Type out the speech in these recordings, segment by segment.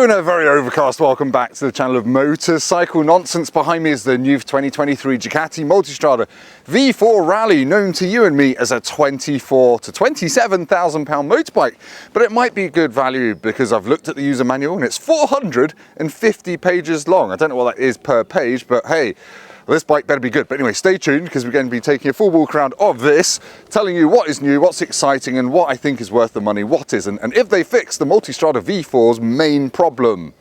Hello and a very overcast welcome back to the channel of Motorcycle Nonsense. Behind me is the new 2023 Ducati Multistrada V4 Rally, known to you and me as a 24 to 27,000 pound motorbike. But it might be good value because I've looked at the user manual and it's 450 pages long. I don't know what that is per page, but hey, this bike better be good. But anyway, stay tuned because we're going to be taking a full walk around of this, telling you what is new, what's exciting, and what I think is worth the money, what isn't, and if they fix the Multistrada V4's main problem.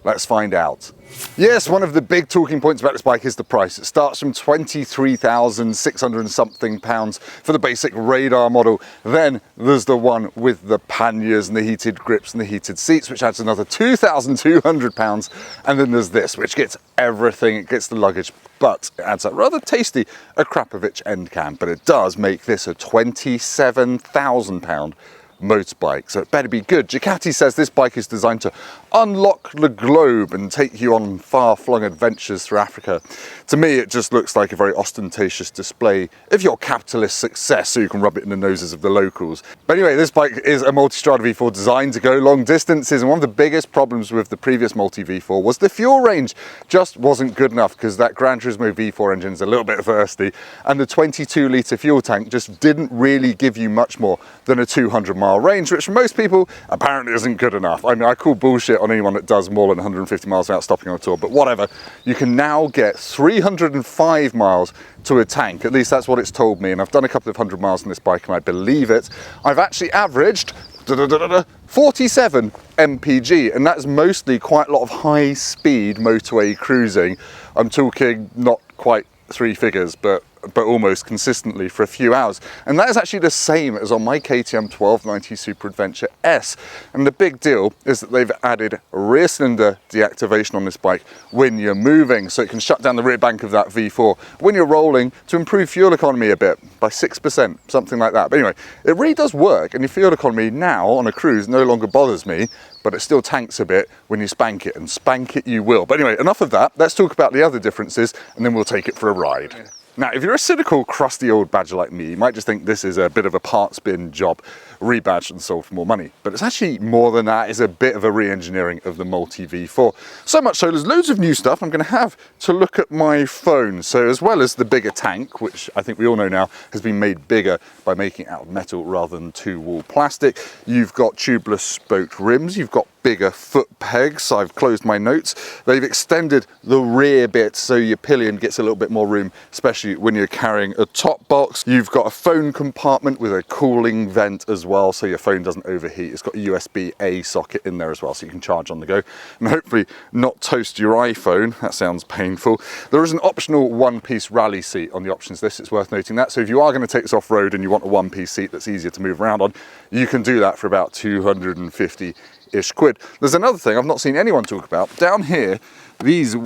Let's find out. Yes, one of the big talking points about this bike is the price. It starts from 23,600 and something pounds for the basic radar model. Then there's the one with the panniers and the heated grips and the heated seats, which adds another 2,200 pounds. And then there's this, which gets everything. It gets the luggage, but it adds up rather tasty a Krapovic end cam. But it does make this a 27,000 pound motorbike, so it better be good. Ducati says this bike is designed to unlock the globe and take you on far-flung adventures through Africa. To me, it just looks like a very ostentatious display of your capitalist success, so you can rub it in the noses of the locals. But anyway, this bike is a Multistrada V4 designed to go long distances, and one of the biggest problems with the previous Multi V4 was the fuel range just wasn't good enough because that Gran Turismo V4 engine is a little bit thirsty, and the 22-litre fuel tank just didn't really give you much more than a 200-mile range, which for most people apparently isn't good enough. I mean, I call bullshit on anyone that does more than 150 miles without stopping on a tour, but whatever. You can now get 305 miles to a tank. At least that's what it's told me, and I've done a couple of 100 miles on this bike and I believe it. I've actually averaged 47 mpg, and that's mostly quite a lot of high-speed motorway cruising. I'm talking not quite three figures, but almost consistently for a few hours. And that is actually the same as on my KTM 1290 Super Adventure S. And the big deal is that they've added rear cylinder deactivation on this bike when you're moving, so it can shut down the rear bank of that V4 when you're rolling to improve fuel economy a bit, by 6%, something like that. But anyway, it really does work, and your fuel economy now on a cruise no longer bothers me, but it still tanks a bit when you spank it, and spank it you will. But anyway, enough of that. Let's talk about the other differences, and then we'll take it for a ride. Now, if you're a cynical, crusty old badger like me, you might just think this is a bit of a parts bin job, rebadged and sold for more money. But it's actually more than that. It's a bit of a re-engineering of the Multi V4. So much so, there's loads of new stuff. I'm going to have to look at my phone. So as well as the bigger tank, which I think we all know now has been made bigger by making it out of metal rather than two-wall plastic, you've got tubeless spoked rims, you've got bigger foot pegs. I've closed my notes. They've extended the rear bit so your pillion gets a little bit more room, especially when you're carrying a top box. You've got a phone compartment with a cooling vent as well, so your phone doesn't overheat. It's got a USB-A socket in there as well, so you can charge on the go and hopefully not toast your iPhone. That sounds painful. There is an optional one-piece rally seat on the options list. It's worth noting that. So if you are going to take this off-road and you want a one-piece seat that's easier to move around on, you can do that for about 250-ish quid. There's another thing I've not seen anyone talk about. Down here, these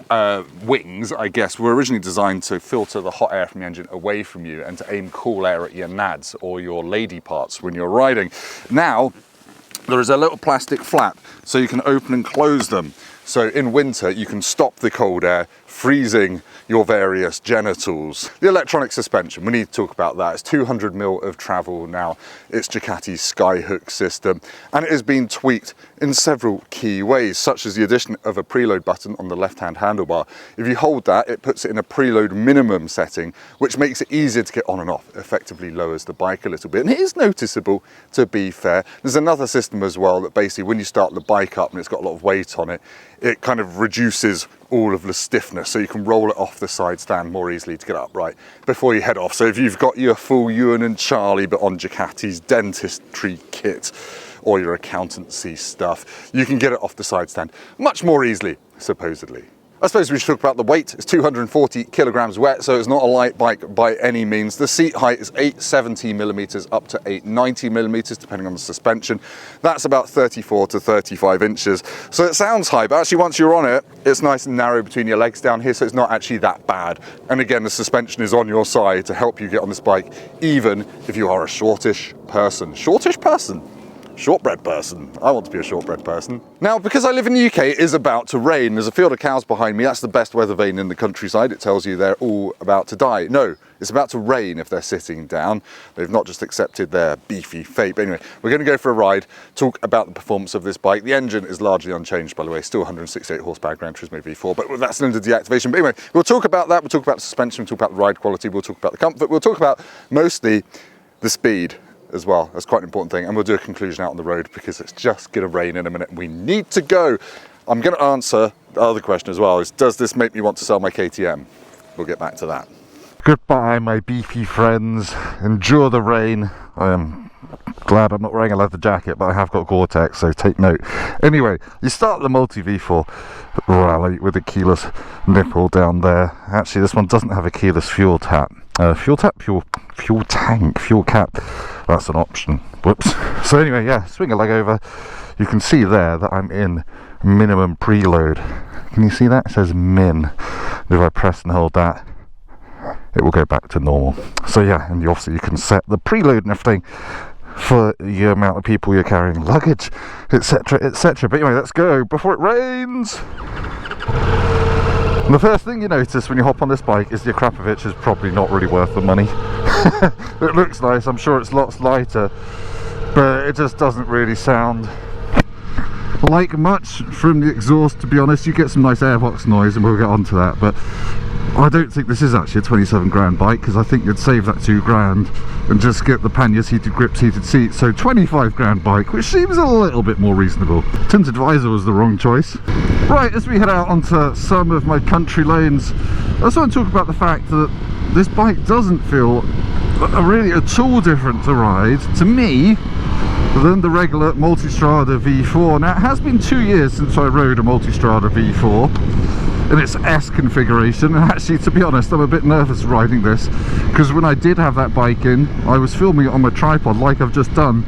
wings, I guess, were originally designed to filter the hot air from the engine away from you and to aim cool air at your nads or your lady parts when you're riding. Now, there is a little plastic flap so you can open and close them. So in winter, you can stop the cold air freezing your various genitals. The electronic suspension, we need to talk about that. It's 200 mil of travel now. It's Ducati's Skyhook system, and it has been tweaked in several key ways, such as the addition of a preload button on the left-hand handlebar. If you hold that, it puts it in a preload minimum setting, which makes it easier to get on and off, effectively lowers the bike a little bit. And it is noticeable, to be fair. There's another system as well that basically when you start the bike up and it's got a lot of weight on it, it kind of reduces all of the stiffness, so you can roll it off the side stand more easily to get upright before you head off. So if you've got your full Ewan and Charlie but on Ducati's dentistry kit or your accountancy stuff, you can get it off the side stand much more easily, supposedly. I suppose we should talk about the weight. It's 240 kilograms wet, so it's not a light bike by any means. The seat height is 870 millimeters up to 890 millimeters, depending on the suspension. That's about 34 to 35 inches. So it sounds high, but actually once you're on it, it's nice and narrow between your legs down here, so it's not actually that bad. And again, the suspension is on your side to help you get on this bike, even if you are a shortish person. Shortish person? shortbread person. I want to be a shortbread person. Now, because I live in the UK, it is about to rain. There's a field of cows behind me. That's the best weather vane in the countryside. It tells you they're all about to die. No, it's about to rain if they're sitting down. They've not just accepted their beefy fate. But anyway, we're going to go for a ride, talk about the performance of this bike. The engine is largely unchanged, by the way, still 168 horsepower Gran Turismo V4, but that's cylinder deactivation. But anyway, we'll talk about that. We'll talk about the suspension. We'll talk about the ride quality. We'll talk about the comfort. We'll talk about mostly the speed as well. That's quite an important thing. And we'll do a conclusion out on the road because it's just going to rain in a minute and we need to go. I'm going to answer the other question as well, is does this make me want to sell my KTM? We'll get back to that. Goodbye, my beefy friends. Endure the rain. I am glad I'm not wearing a leather jacket, but I have got Gore-Tex, so take note. Anyway, you start the Multi V4 Rally with a keyless nipple down there. Actually, this one doesn't have a keyless fuel tap. Fuel tank, fuel cap. That's an option. Whoops. So anyway, yeah, swing a leg over. You can see there that I'm in minimum preload. Can you see that? It says min. If I press and hold that, it will go back to normal. So yeah, and obviously you can set the preload and everything for the amount of people you're carrying, luggage, etc, etc. But anyway, let's go before it rains. And the first thing you notice when you hop on this bike is the Akrapovic is probably not really worth the money. It looks nice, I'm sure it's lots lighter, but it just doesn't really sound like much from the exhaust, to be honest. You get some nice airbox noise and we'll get onto that, but I don't think this is actually a 27 grand bike, because I think you'd save that 2 grand and just get the panniers, heated grips, heated seats. So 25 grand bike, which seems a little bit more reasonable. Tinted visor was the wrong choice. Right, as we head out onto some of my country lanes, I just want to talk about the fact that this bike doesn't feel really at all different to ride, to me, than the regular Multistrada V4. Now, it has been 2 years since I rode a Multistrada V4 in its S configuration, and actually, to be honest, I'm a bit nervous riding this, because when I did have that bike in, I was filming it on my tripod like I've just done,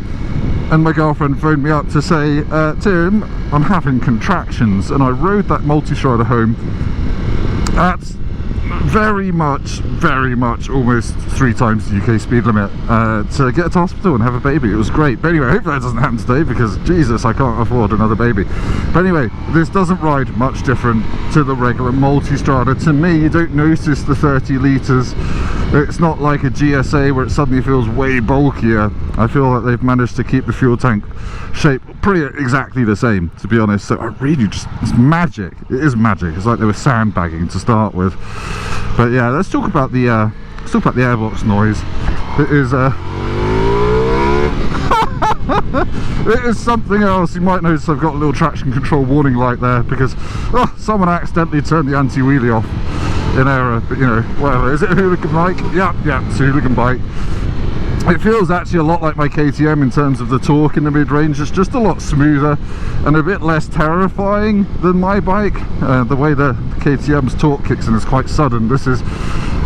and my girlfriend phoned me up to say, Tim, I'm having contractions, and I rode that Multistrada home at very much almost 3 times the UK speed limit to get to hospital and have a baby. It was great. But anyway, I hope that doesn't happen today, because Jesus, I can't afford another baby. But anyway, this doesn't ride much different to the regular Multistrada. To me, you don't notice the 30 litres. It's not like a GSA where it suddenly feels way bulkier. I feel like they've managed to keep the fuel tank shape pretty exactly the same, to be honest. So I really just, it's magic. It is magic. It's like they were sandbagging to start with. But yeah, let's talk about the airbox noise. It is it is something else. You might notice I've got a little traction control warning light there, because someone accidentally turned the anti-wheelie off in error. But you know, whatever. Is it a hooligan bike? Yeah, it's a hooligan bike. It feels actually a lot like my KTM in terms of the torque in the mid-range. It's just a lot smoother and a bit less terrifying than my bike. The way the KTM's torque kicks in is quite sudden. This is,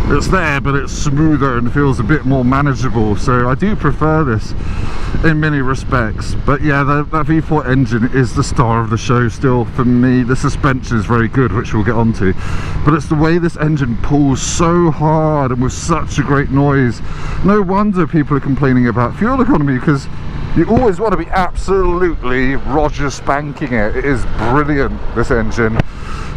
it's there, but it's smoother and feels a bit more manageable. So I do prefer this in many respects. But yeah, that V4 engine is the star of the show still for me. The suspension is very good, which we'll get onto, but it's the way this engine pulls so hard and with such a great noise. No wonder people are complaining about fuel economy, because you always want to be absolutely Roger spanking it. It is brilliant, this engine.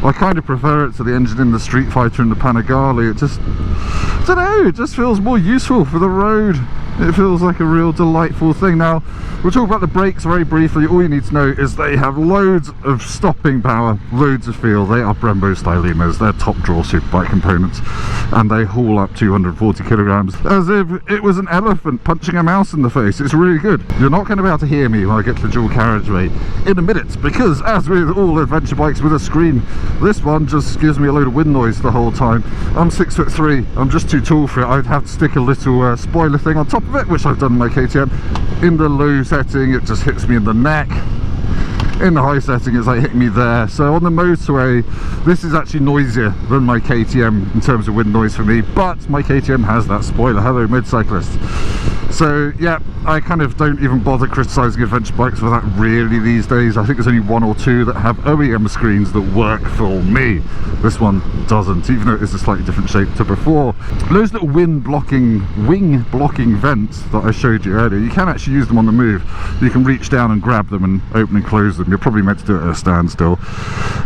I kind of prefer it to the engine in the Street Fighter and the Panigale. It just, I don't know, it just feels more useful for the road. It feels like a real delightful thing. Now, we'll talk about the brakes very briefly. All you need to know is they have loads of stopping power, loads of feel. They are Brembo Stylinas. They're top drawer superbike components, and they haul up 240 kilograms as if it was an elephant punching a mouse in the face. It's really good. You're not going to be able to hear me when I get to the dual carriageway in a minute, because as with all adventure bikes with a screen, this one just gives me a load of wind noise the whole time. I'm 6'3". I'm just too tall for it. I'd have to stick a little spoiler thing on top of it, which I've done in my KTM. In the low setting, it just hits me in the neck. In the high setting, it's like hitting me there. So on the motorway, this is actually noisier than my KTM in terms of wind noise for me, but my KTM has that spoiler. Hello, motorcyclists. So yeah, I kind of don't even bother criticising adventure bikes for that really these days. I think there's only one or two that have OEM screens that work for me. This one doesn't, even though it's a slightly different shape to before. Those little wing blocking vents that I showed you earlier, you can actually use them on the move. You can reach down and grab them and open and close them. You're probably meant to do it at a standstill.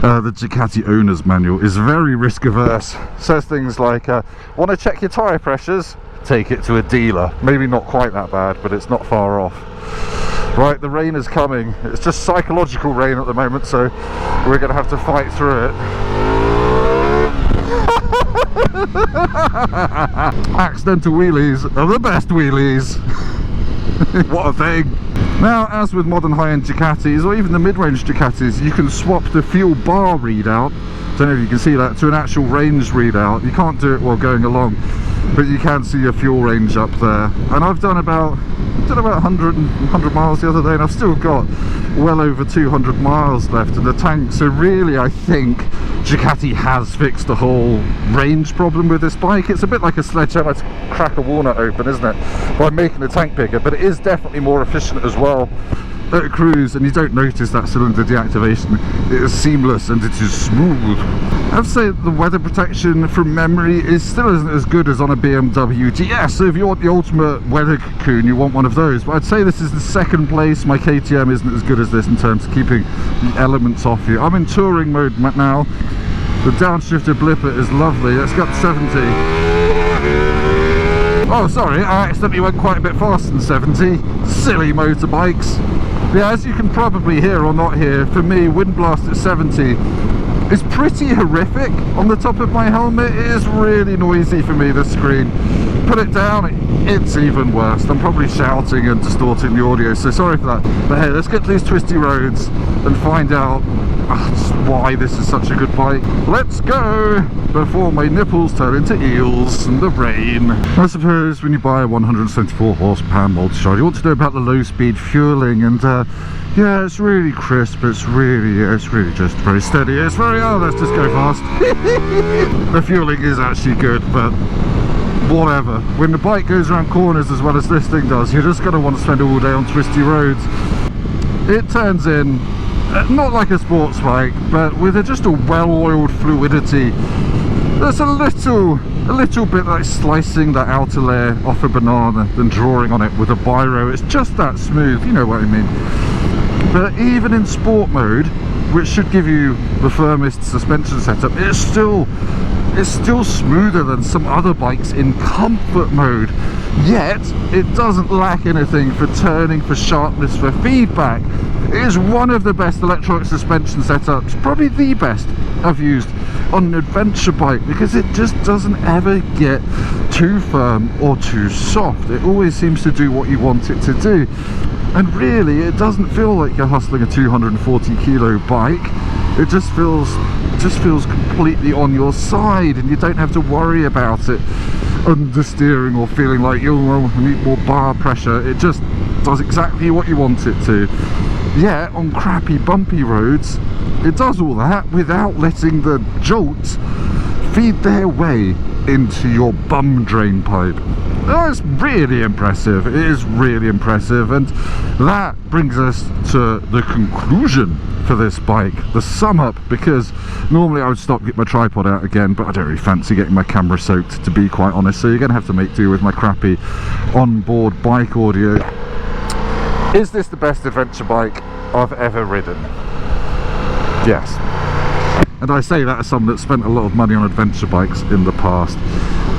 The Ducati owner's manual is very risk averse. Says things like, want to check your tyre pressures? Take it to a dealer. Maybe not quite that bad, but it's not far off. Right, the rain is coming. It's just psychological rain at the moment, so we're going to have to fight through it. Accidental wheelies are the best wheelies. What a thing. Now, as with modern high-end Ducatis, or even the mid-range Ducatis, you can swap the fuel bar readout, don't know if you can see that, to an actual range readout. You can't do it while going along, but you can see your fuel range up there. And I've done about 100 miles the other day, and I've still got well over 200 miles left in the tank. So really, I think Ducati has fixed the whole range problem with this bike. It's a bit like a sledgehammer to crack a walnut open, isn't it, by making the tank bigger, but it is definitely more efficient as well at cruise, and you don't notice that cylinder deactivation. It is seamless and it is smooth. I'd say the weather protection from memory is still isn't as good as on a BMW GS, so if you want the ultimate weather cocoon, you want one of those. But I'd say this is the second place. My KTM isn't as good as this in terms of keeping the elements off you. I'm in touring mode now. The downshifted blipper is lovely. Let's get to 70. Oh, sorry, I accidentally went quite a bit faster than 70. Silly motorbikes. Yeah, as you can probably hear or not hear, for me, wind blast at 70 is pretty horrific on the top of my helmet. It is really noisy for me, the screen. Put it down, it's even worse. I'm probably shouting and distorting the audio, so sorry for that. But hey, let's get to these twisty roads and find out why this is such a good bike. Let's go before my nipples turn into eels in the rain. I suppose when you buy a 174 horsepower Multistrada, you want to know about the low speed fueling, and yeah, it's really crisp. It's really just very steady. It's very, oh, let's just go fast. The fueling is actually good, but whatever. When the bike goes around corners as well as this thing does, you're just going to want to spend all day on twisty roads. It turns in not like a sports bike, but with just a well-oiled fluidity. There's a little bit like slicing the outer layer off a banana than drawing on it with a biro. It's just that smooth, you know what I mean. But even in sport mode, which should give you the firmest suspension setup, it's still smoother than some other bikes in comfort mode. Yet it doesn't lack anything for turning, for sharpness, for feedback. It is one of the best electronic suspension setups, probably the best I've used on an adventure bike, because it just doesn't ever get too firm or too soft. It always seems to do what you want it to do, and really it doesn't feel like you're hustling a 240 kilo bike. It just feels completely on your side, and you don't have to worry about it understeering or feeling like you need more bar pressure. It just does exactly what you want it to. Yeah, on crappy bumpy roads it does all that without letting the jolts feed their way into your bum drain pipe. Oh, it's really impressive. It is really impressive, and that brings us to the conclusion for this bike, the sum up, because normally I would stop, get my tripod out again, but I don't really fancy getting my camera soaked, to be quite honest, so you're going to have to make do with my crappy onboard bike audio. Is this the best adventure bike I've ever ridden? Yes. And I say that as someone that spent a lot of money on adventure bikes in the past.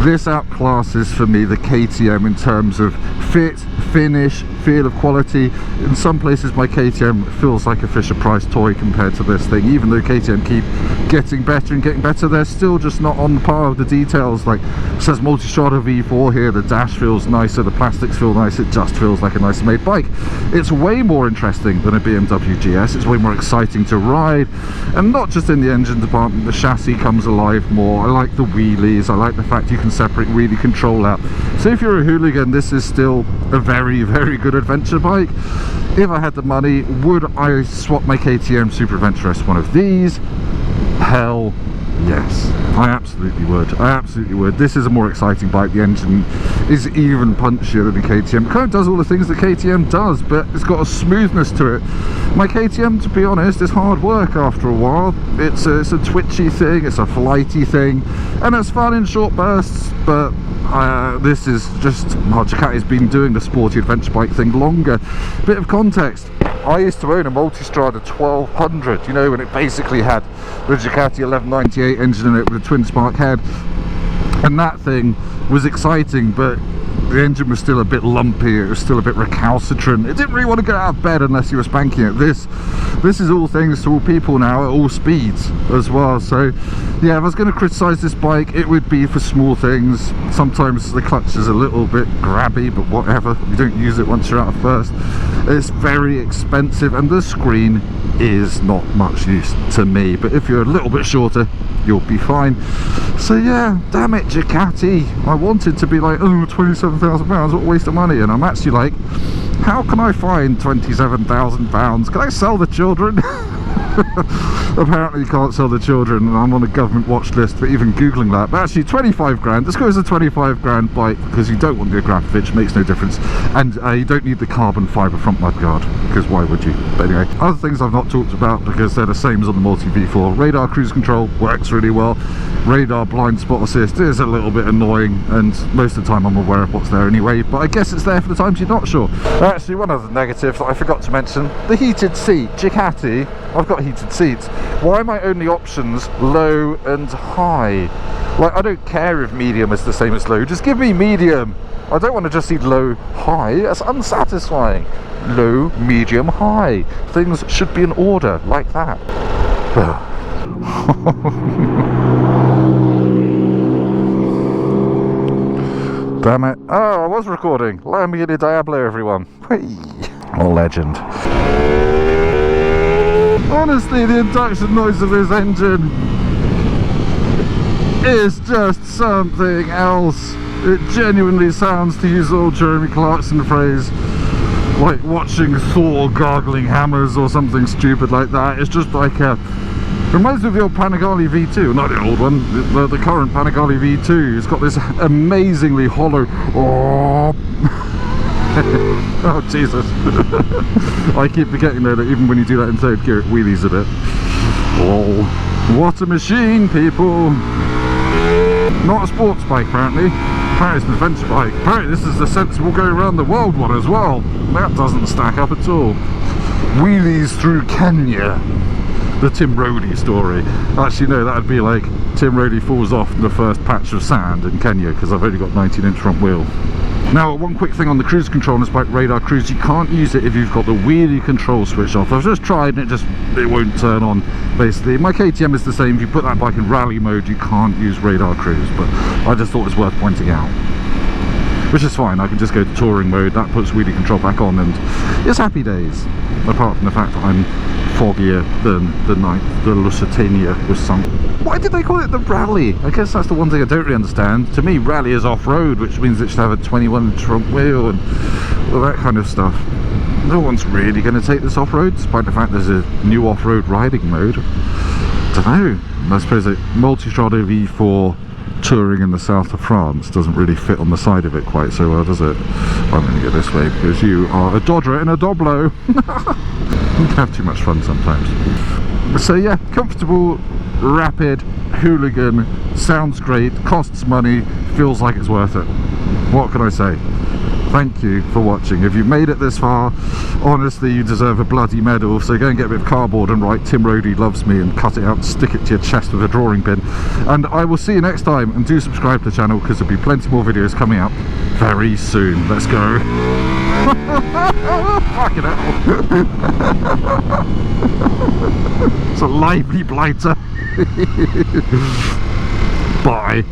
This outclasses for me the KTM in terms of fit, finish, feel of quality. In some places my KTM feels like a Fisher-Price toy compared to this thing. Even though KTM keep getting better and getting better, they're still just not on par with the details. Like it says Multistrada V4 here, the dash feels nicer, the plastics feel nice, it just feels like a nice made bike. It's way more interesting than a BMW GS, it's way more exciting to ride, and not just in the engine department, the chassis comes alive more. I like the wheelies, I like the fact you can separate wheelie control out. So if you're a hooligan, this is still a very, very good adventure bike. If I had the money, would I swap my KTM Super Adventure S one of these? Hell yes, I absolutely would. I absolutely would. This is a more exciting bike. The engine is even punchier than the KTM. It kind of does all the things the KTM does, but it's got a smoothness to it. My KTM, to be honest, is hard work after a while. It's a twitchy thing, it's a flighty thing, and it's fun in short bursts, but this is just, well, Ducati's been doing the sporty adventure bike thing longer. Bit of context. I used to own a Multistrada 1200, you know, when it basically had the Ducati 1198 engine in it with a twin spark head, and that thing was exciting, but the engine was still a bit lumpy, it was still a bit recalcitrant. It didn't really want to get out of bed unless you were spanking it. This is all things to all people now, at all speeds as well. So yeah, if I was going to criticise this bike, it would be for small things. Sometimes the clutch is a little bit grabby, but whatever, you don't use it once you're out of first. It's very expensive, and the screen is not much use to me, but if you're a little bit shorter, you'll be fine. So yeah, damn it, Ducati. I wanted to be like, oh, £27,000, what a waste of money, and I'm actually like, how can I find £27,000? Can I sell the children? Apparently you can't sell the children, and I'm on a government watch list for even googling that. But actually 25 grand, let's go as a 25 grand bike, because you don't want the Agrapovic, makes no difference, and you don't need the carbon fibre front mudguard, because why would you? But anyway, other things I've not talked about because they're the same as on the Multi V4. Radar cruise control works really well. Radar blind spot assist is a little bit annoying, and most of the time I'm aware of what's there anyway, but I guess it's there for the times you're not sure. Actually, one other negative that I forgot to mention, the heated seat. Ducati, I've got heated seats. Why are my only options low and high? Like, I don't care if medium is the same as low, just give me medium. I don't want to just see low, high, that's unsatisfying. Low, medium, high. Things should be in order, like that. Damn it. Oh, I was recording. Lamborghini Diablo, everyone. Whee! Oh, legend. Honestly, the induction noise of this engine is just something else. It genuinely sounds, to use old Jeremy Clarkson phrase, like watching Thor gargling hammers or something stupid like that. It's just like a... reminds me of the old Panigale V2, not the old one, the current Panigale V2. It's got this amazingly hollow... Oh, oh Jesus. I keep forgetting though that even when you do that in third gear it wheelies a bit. Oh, what a machine, people. Not a sports bike apparently. Apparently it's an adventure bike. Apparently this is the sensible go around the world one as well. That doesn't stack up at all. Wheelies through Kenya. The Tim Rodey story. Actually no, that would be like Tim Rodey falls off in the first patch of sand in Kenya because I've only got 19-inch front wheel. Now, one quick thing on the cruise control on this bike, Radar Cruise, you can't use it if you've got the wheelie control switch off. I've just tried and it won't turn on, basically. My KTM is the same. If you put that bike in rally mode, you can't use Radar Cruise, but I just thought it was worth pointing out. Which is fine, I can just go to touring mode, that puts wheelie control back on, and it's happy days. Apart from the fact that I'm foggier than the night the Lusitania was sunk. Why did they call it the Rally? I guess that's the one thing I don't really understand. To me, Rally is off-road, which means it should have a 21-inch front wheel and all that kind of stuff. No one's really going to take this off-road, despite the fact there's a new off-road riding mode. Don't know. I suppose a Multistrada V4 touring in the south of France doesn't really fit on the side of it quite so well, does it? I'm going to go this way because you are a dodger in a Doblo. You can have too much fun sometimes. So yeah, comfortable, rapid, hooligan, sounds great, costs money, feels like it's worth it. What can I say? Thank you for watching. If you've made it this far, honestly you deserve a bloody medal, so go and get a bit of cardboard and write Tim Rodey loves me and cut it out and stick it to your chest with a drawing pin. And I will see you next time, and do subscribe to the channel because there'll be plenty more videos coming up very soon. Let's go. Fucking hell. It's a lively blighter. Bye.